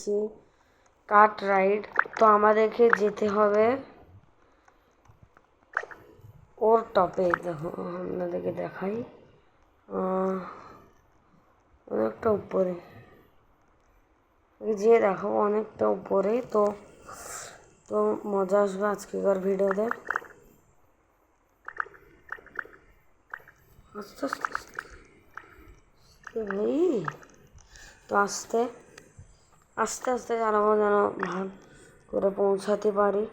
এসেছি কাট রাইড। তো আমাদেরকে যেতে হবে ওর টপে। দেখো আপনাদেরকে দেখাই, অনেকটা উপরে যেয়ে দেখাবো, অনেকটা উপরে। তো তো মজা আসবে আজকেকার ভিডিওতে। আস্তে আস্তে আস্তে ভাই, তো আস্তে আস্তে আস্তে জানাবো যেন ভাগ করে পৌঁছাতে পারি,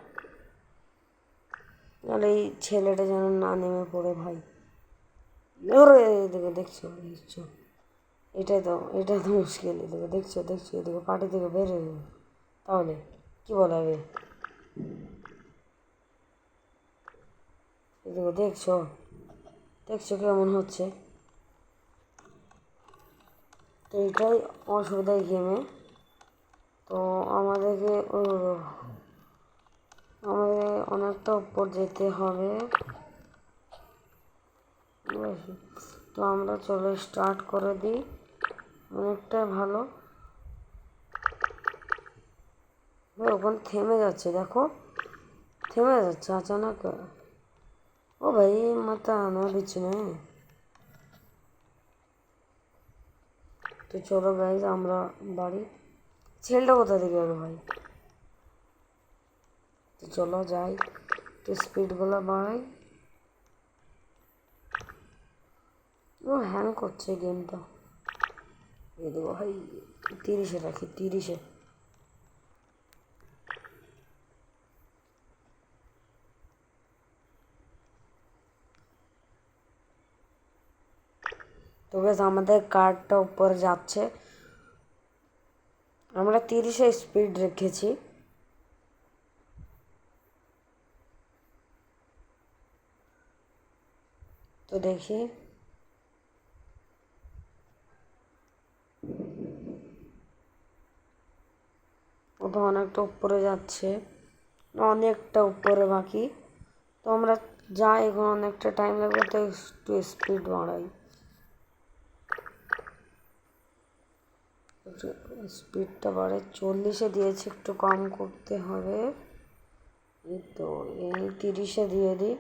নাহলে এই ছেলেটা যেন না নেমে পড়ে ভাই। ওরে এদিকে দেখছো দেখছো, এটাই তো মুশকিল। এদিকে দেখছো দেখছো, এদিকে পাটি থেকে বের হয়ে যাবে, তাহলে কি বলা হবে? এদিকে দেখছো দেখছো কেমন হচ্ছে। তো এটাই অসুবিধা গেমে। তো আমাদেরকে অনেকটা উপর যেতে হবে। তো আমরা চলে স্টার্ট করে দিই, অনেকটা ভালো। ওখানে থেমে যাচ্ছে, দেখো থেমে যাচ্ছে अचानक। ओ भाई मत आना बीच में। তো চলো গাইজ আমরা বাড়ি। ছেলেটা কোথা থেকে গেল ভাই? তো চলো যাই, তো স্পিডগুলো বাড়াই। ও হ্যাং করছে গেমটা। এই দেখো ভাই, 30-এ রাখি, 30-এ। তো বেশ আমাদের কারটা উপরে যাচ্ছে, আমরা 30-এ স্পিড রেখেছি। তো দেখি, ও তো অনেকটা উপরে যাচ্ছে, অনেকটা উপরে বাকি। তো আমরা যাই, এখন অনেকটা টাইম লাগবে, তো একটু স্পিড বাড়াই। স্পিডটা বাড়ে, 40-এ দিয়েছি, একটু কম করতে হবে। এই তো এই 30-এ দিয়ে দিই,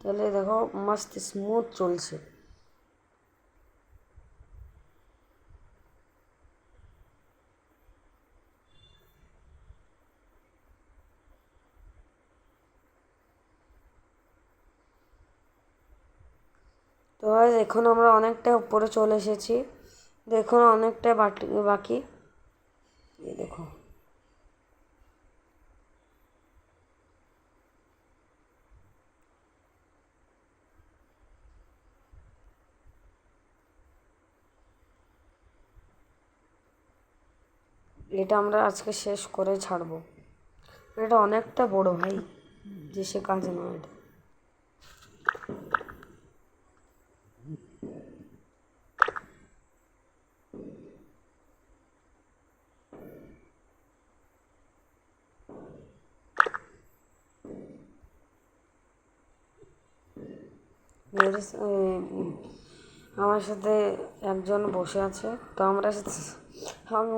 তাহলে দেখো মস্ত স্মুথ চলছে। তো এখন আমরা অনেকটা উপরে চলে এসেছি, দেখুন অনেকটা বাকি। এই দেখো, এটা আমরা আজকে শেষ করে ছাড়বো। এটা অনেকটা বড় ভাই, যে সে কাজ নয় এটা। আমার সাথে একজন বসে আছে, তো আমাকে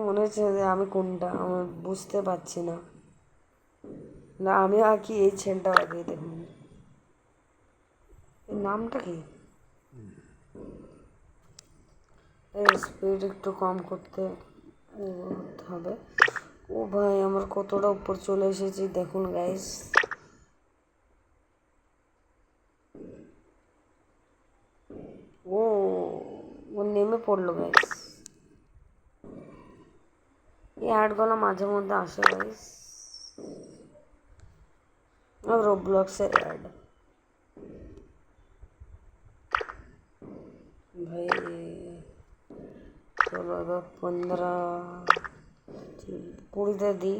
মনে হচ্ছে যে আমি কোনটা, আমি বুঝতে পারছি না। না আমি আঁকি, এই ছেলেটা আঁকি। দেখুন এর নামটা কি? এই স্পিড একটু কম করতে হবে। ও ভাই আমার কতটা উপর চলে এসেছি দেখুন গাইস। ও ও নেমে পড়লো গাইস। এই অ্যাডগুলো মাঝে মধ্যে আসে গাইস, রোবলক্সের অ্যাড। ভাই চলো এবার 15-20-তে দিই।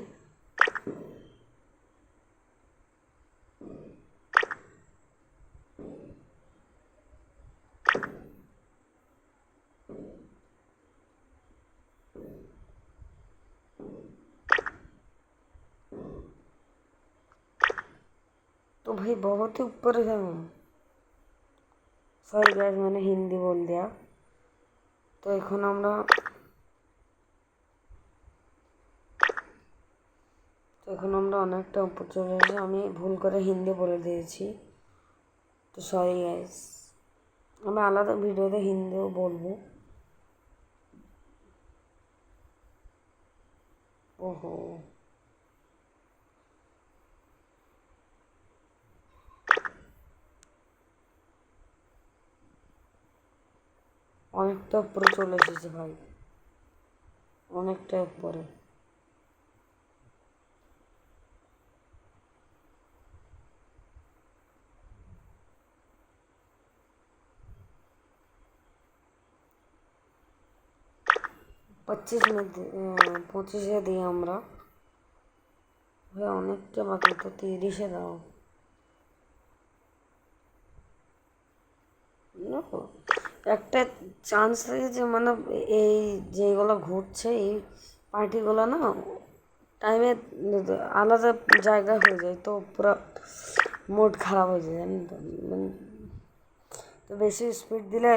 तो भाई बहुत ही ऊपर है हम। सॉरी गाइस मैंने हिंदी बोल दिया। तो এখন আমরা তো এখন আমরা অনেকটা উপর চলে এসে আমি ভুল করে হিন্দি বলে দিয়েছি, তো সরি গাইস। আমি আলাদা ভিডিওতে হিন্দিও বলবো। ওহো, অনেকটা উপরে চলে এসেছে ভাই, অনেকটা উপরে। पच्चीस में 25 দিই আমরা ভাই, অনেকটা বাকি, তো 30 দাও। দেখো, একটা চান্স থাকে যে মানে এই যেগুলো ঘুরছে এই পার্টিগুলো না টাইমে আলাদা জায়গা হয়ে যায়, তো পুরো মুড খারাপ হয়ে যায় জানেন তো। মানে তো বেশি স্পিড দিলে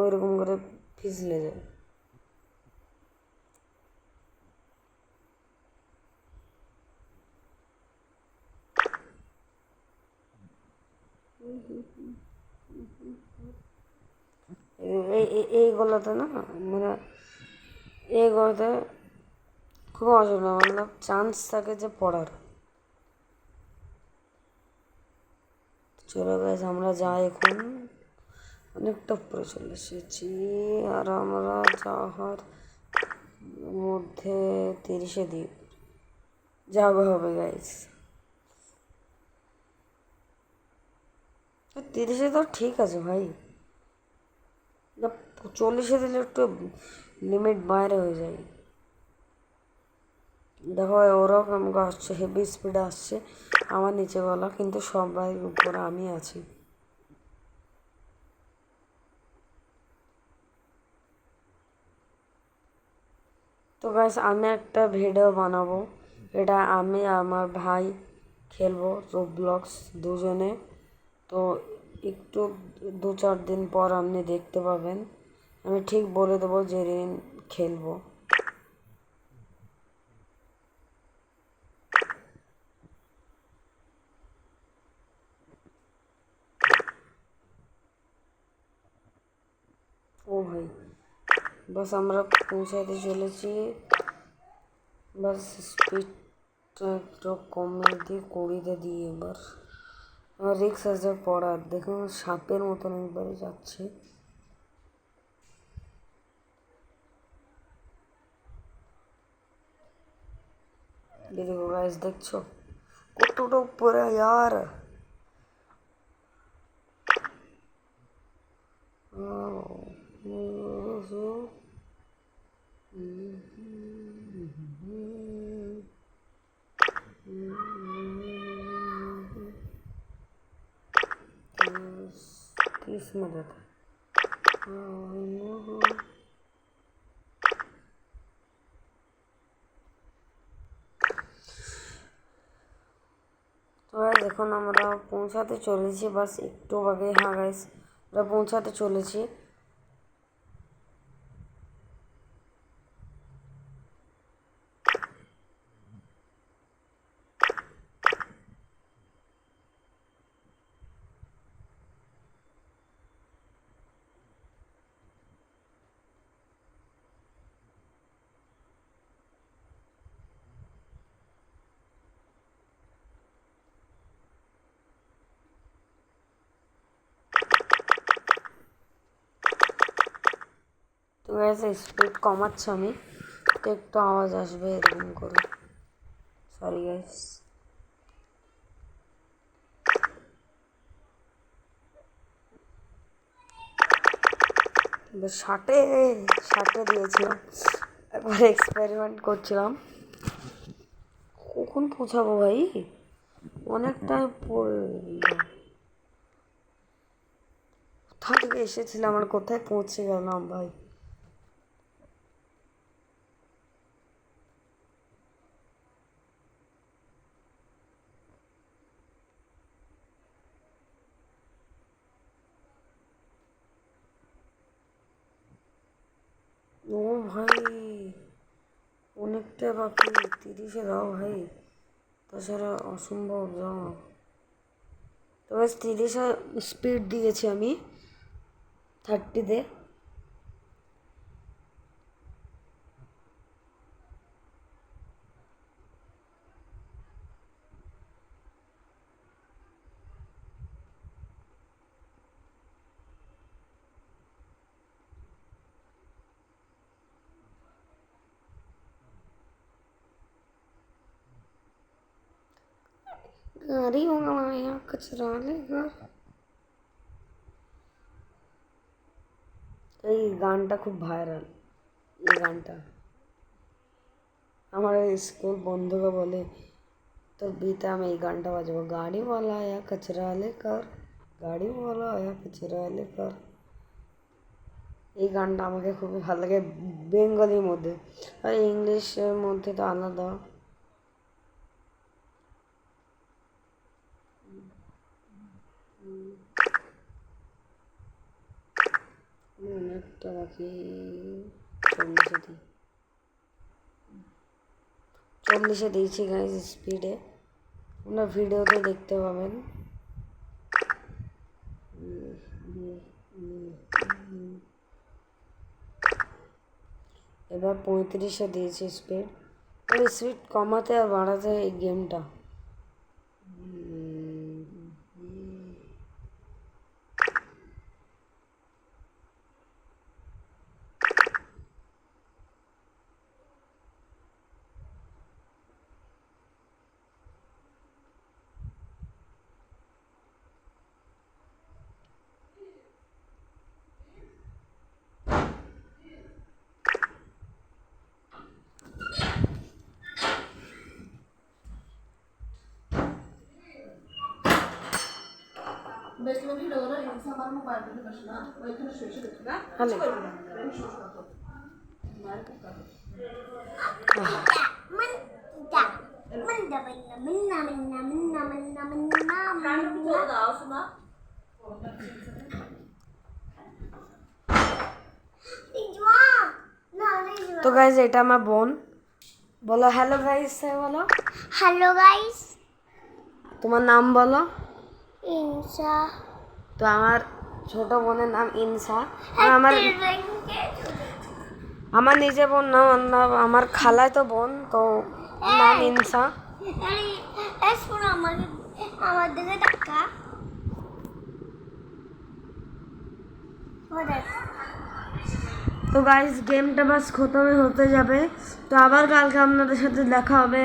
ওইরকম করে পিছলে যায়। এইগুলোতে না মানে এইগুলোতে খুব অসুবিধা, মানে চান্স থাকে যে পড়ার। চলো গাইস, আমরা যাই এখন, অনেকটা উপরে চলে এসেছি। আর আমরা যাওয়ার মধ্যে 30 দিই, যাবে হবে গাইস। 30 তো ঠিক আছে ভাই, না 40 দিলে একটু লিমিট বাইরে হয়ে যায়। দেখো ওরকম আসছে, হেভি স্পিডে আসছে আমার নিচে গলা, কিন্তু সবাই উপরে আমি আছি। তো গাইস, আমি একটা ভিডিও বানাবো, এটা আমি আমার ভাই খেলবো রোবলক্স দুজনে। তো একটু 2-4 দিন পর আপনি দেখতে পাবেন, আমি ঠিক বলে দেবো যেদিন খেলবো। ও ভাই, বাস আমরা পৌঁছাতে চলেছি, বাস স্পিডটা একটু কমিয়ে দিয়ে 20-তে দিই এবার। আমার রিক্স আছে পড়ার, দেখুন সাপের মতন একবারে যাচ্ছে। দেখো গাইস, দেখছো কতটা উপরে यार। किस मदद তো গাইস, এখন আমরা পৌঁছাতে চলেছি, বাস একটু আগে। হ্যাঁ গাইস, আমরা পৌঁছাতে চলেছি। তো গাইস, স্পিড কমাচ্ছি আমি, তো একটু আওয়াজ আসবে এরকম করে, সরি গাইস। ষাটে ষাটে দিয়েছিলাম, একবার এক্সপেরিমেন্ট করছিলাম। কখন পৌঁছাবো ভাই, অনেকটাই পড়ে, কোথা থেকে এসেছিলাম আর কোথায় পৌঁছে গেলাম ভাই। ও ভাই, অনেকটা বাকি, 30-এ দাও ভাই। তাছাড়া অসম্ভব যাওয়া। তো ব্যাস 30 স্পিড দিয়েছি আমি 30-তে। गाड़ी मंगवाया कचरा लेकर। এই গানটা খুব ভাইরাল। এই গানটা আমার স্কুল বন্ধুরা বলে তোর বিয়েতে আমি এই গানটা বাজাবো, গাড়ি वाला आया कचरा लेकर, গাড়ি वाला आया कचरा लेकर। এই গানটা আমাকে খুবই ভালো লাগে বেঙ্গলির মধ্যে, আর ইংলিশের মধ্যে তো আলাদা। অনেকটা বাকি, 40-এ দিয়েছি গাইজ স্পিডে, আপনারা ভিডিওতে দেখতে পাবেন। এবার 35-এ দিয়েছি স্পিড। ওই স্পিড কমাতে আর বাড়াতে এই গেমটা। হ্যালো তো গাইজ এটা আমার বোন। বলো হ্যালো গাইজ, বলো হ্যালো গাইস। তোমার নাম বলো। ইনসা। তো আমার ছোট বোনের নাম ইনসা। আর আমার নিজের বোন না, আমার খালায় তো বোন, তো নাম ইনসা। শোনো আমার দিকে টাকা। তো গাইস গেমটা বাস খতম হতে যাবে, তো আবার কালকে আপনাদের সাথে দেখা হবে।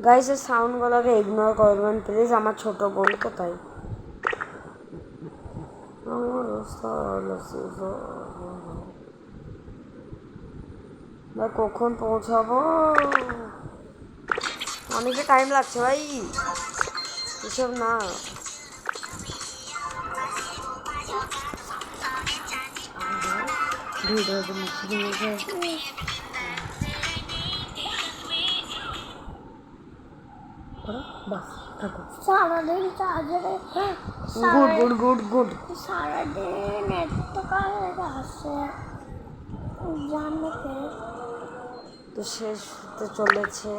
গাইস এর সাউন্ডগুলোকে ইগনোর করবেন প্লিজ, আমার ছোট বোন তো তাই। ভাই কখন পৌঁছাবো, অনেকে টাইম লাগছে ভাই, এসব না। সারাদিন চার্জারে গুড গুড গুড গুড। সারাদিন এত কাজ আসে জানো তো শেষ হতে চলেছে,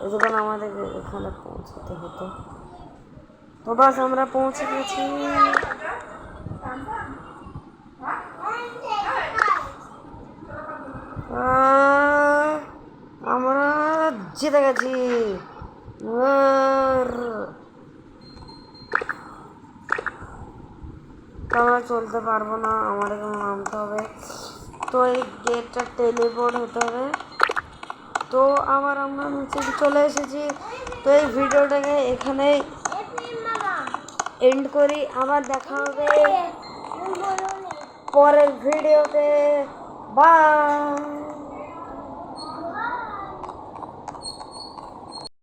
এতক্ষণ আমাদের এখানে পৌঁছাতে হতো, তো বাস আমরা পৌঁছে গেছি। আমরা জিতে গেছি। তো আমরা চলতে পারবো না, আমাদেরকে নামতে হবে, তো এই গেটটা টেলিপোর্ট হতে হবে। তো আবার আমরা নিচে চলে এসেছি। তো এই ভিডিওটাকে এখানে এন্ড করি, আবার দেখা হবে পরের ভিডিওতে। বাই।